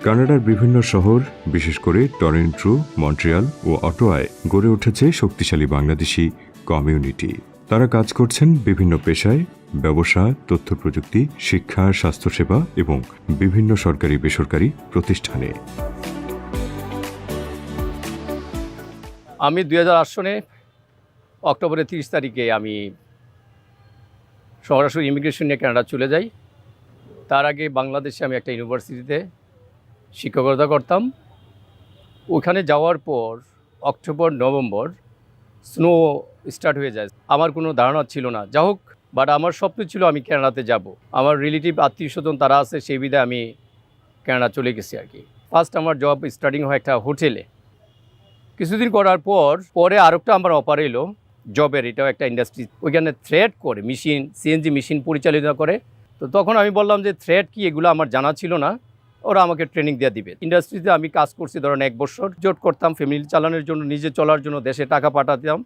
কানাডার বিভিন্ন শহর, বিশেষ করে টরন্টো, মন্ট্রিয়াল ও অটোয়ায় গড়ে উঠেছে শক্তিশালী বাংলাদেশি কমিউনিটি। তারা কাজ করছেন বিভিন্ন পেশায়, ব্যবসা, তথ্য প্রযুক্তি, শিক্ষা, স্বাস্থ্যসেবা এবং বিভিন্ন সরকারি বেসরকারি প্রতিষ্ঠানে। আমি 2008 সনে অক্টোবরের 30 তারিখে আমি সরাসরি ইমিগ্রেশন নিয়ে কানাডা চলে যাই। তার আগে বাংলাদেশে আমি একটা ইউনিভার্সিটিতে শিক্ষকতা করতাম। ওখানে যাওয়ার পর অক্টোবর নভেম্বর স্নো স্টার্ট হয়ে যায়। আমার কোনো ধারণা ছিল না, যা হোক, বাট আমার স্বপ্ন ছিল আমি কানাডাতে যাব। আমার রিলেটিভ আত্মীয় স্বজন তারা আছে, সেই বিধায় আমি কানাডা চলে গেছি আর কি। ফার্স্ট আমার জব স্টার্টিং হয় একটা হোটেলে। কিছুদিন করার পরে আরেকটা আমার অফার এলো জবের, এটাও একটা ইন্ডাস্ট্রি, ওইখানে থ্রেড করে মেশিন, সিএনজি মেশিন পরিচালনা করে। তো তখন আমি বললাম যে থ্রেড কি, এগুলো আমার জানা ছিল না, ওরা আমাকে ট্রেনিং দিয়ে দিবে। ইন্ডাস্ট্রিতে আমি কাজ করছি ধরেন 1 বছর, জোট করতাম ফ্যামিলি চালানোর জন্য, নিজে চলার জন্য, দেশে টাকা পাঠাতাম,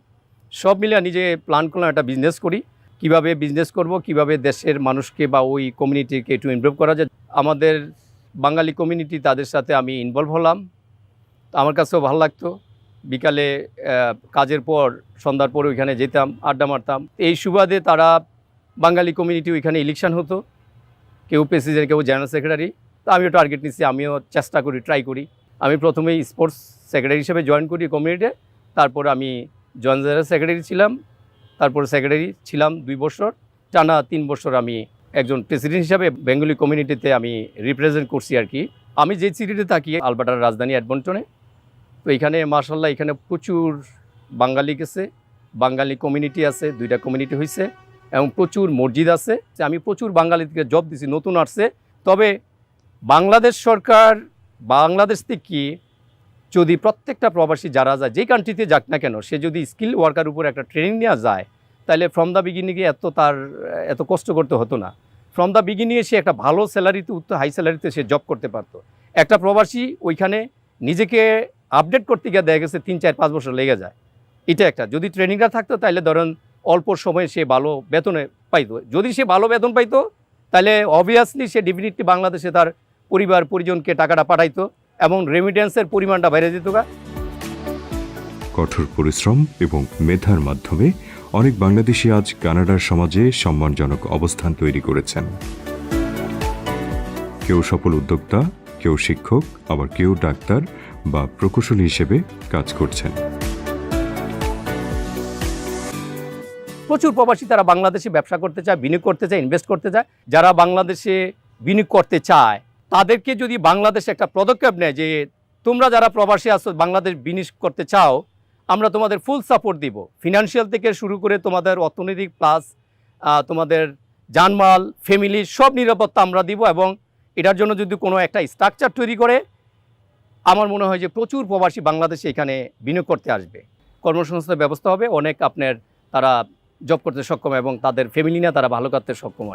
সব মিলে নিজে প্ল্যান করলাম একটা বিজনেস করি। কিভাবে বিজনেস করব, কিভাবে দেশের মানুষকে বা ওই কমিউনিটিকে একটু ইনভলভ করা যায়। আমাদের বাঙালি কমিউনিটি, তাদের সাথে আমি ইনভলভ হলাম, আমার কাছেও ভালো লাগতো। বিকালে কাজের পর সন্ধ্যার পর ওইখানে যেতাম, আড্ডা মারতাম। এই সুবাদে তারা বাঙালি কমিউনিটি, ওইখানে ইলেকশন হতো, কেউ প্রেসিডেন্ট, কেউ জেনারেল সেক্রেটারি। তো আমিও টার্গেট নিচ্ছি, আমিও চেষ্টা করি, ট্রাই করি। আমি প্রথমেই স্পোর্টস সেক্রেটারি হিসেবে জয়েন করি কমিউনিটিতে। তারপর আমি জয়েন্ট জেনারেল সেক্রেটারি ছিলাম, তারপর সেক্রেটারি ছিলাম 2 বছর। টানা 3 বছর আমি একজন প্রেসিডেন্ট হিসাবে বেঙ্গলি কমিউনিটিতে আমি রিপ্রেজেন্ট করছি আর কি। আমি যে সিটিতে থাকি আলবার্টার রাজধানী এডমন্টনে। তো এখানে মাশাআল্লাহ এখানে প্রচুর বাঙালি গেছে, বাঙালি কমিউনিটি আছে, 2টা কমিউনিটি হয়েছে, এবং প্রচুর মসজিদ আছে। আমি প্রচুর বাঙালিকে জব দিছি, নতুন আসছে। তবে বাংলাদেশ সরকার, বাংলাদেশ থেকে যদি প্রত্যেকটা প্রবাসী যারা যায়, যে কান্ট্রিতে যাক না কেন, সে যদি স্কিল ওয়ার্কার উপর একটা ট্রেনিং নেওয়া যায়, তাহলে ফ্রম দ্য বিগিনিংয়ে এত কষ্ট করতে হতো না। ফ্রম দ্য বিগিনিংয়ে সে একটা ভালো স্যালারিতে, হাই স্যালারিতে সে জব করতে পারতো। একটা প্রবাসী ওইখানে নিজেকে আপডেট করতে গিয়ে দেখা গেছে 3, 4, 5 বছর লেগে যায়। এটা একটা, যদি ট্রেনিংটা থাকতো তাহলে ধরেন অল্প সময়ে সে ভালো বেতনে পাইতো। যদি সে ভালো বেতন পাইতো তাহলে অবভিয়াসলি সে ডেফিনেটলি বাংলাদেশে তার পরিবার পরিজনকে টাকাটা পাঠাইতো এবং রেমিটেন্সের পরিমাণটা বেড়ে যেত। কঠোর পরিশ্রম এবং মেধার মাধ্যমে অনেক বাংলাদেশি আজ কানাডার সমাজে সম্মানজনক অবস্থান তৈরি করেছেন। কেউ সফল উদ্যোক্তা, কেউ শিক্ষক, আবার কেউ ডাক্তার বা প্রকৌশলী হিসেবে কাজ করছেন। প্রচুর প্রবাসী তারা বাংলাদেশে ব্যবসা করতে চায়, বিনিয়োগ করতে চায়, ইনভেস্ট করতে চায়। যারা বাংলাদেশে বিনিয়োগ করতে চায় তাদেরকে যদি বাংলাদেশে একটা পদক্ষেপ নেয় যে তোমরা যারা প্রবাসী আছো, বাংলাদেশ বিনিয়োগ করতে চাও, আমরা তোমাদের ফুল সাপোর্ট দিব, ফিনান্সিয়াল থেকে শুরু করে তোমাদের অর্থনৈতিক প্লাস তোমাদের জানমাল, ফ্যামিলির সব নিরাপত্তা আমরা দিব। এবং এটার জন্য যদি কোনো একটা স্ট্রাকচার তৈরি করে, আমার মনে হয় যে প্রচুর প্রবাসী বাংলাদেশে এখানে বিনিয়োগ করতে আসবে, কর্মসংস্থানের ব্যবস্থা হবে, অনেক আপনার তারা জব করতে সক্ষম এবং তাদের ফ্যামিলি নিয়ে তারা ভালো করতে সক্ষম হয়।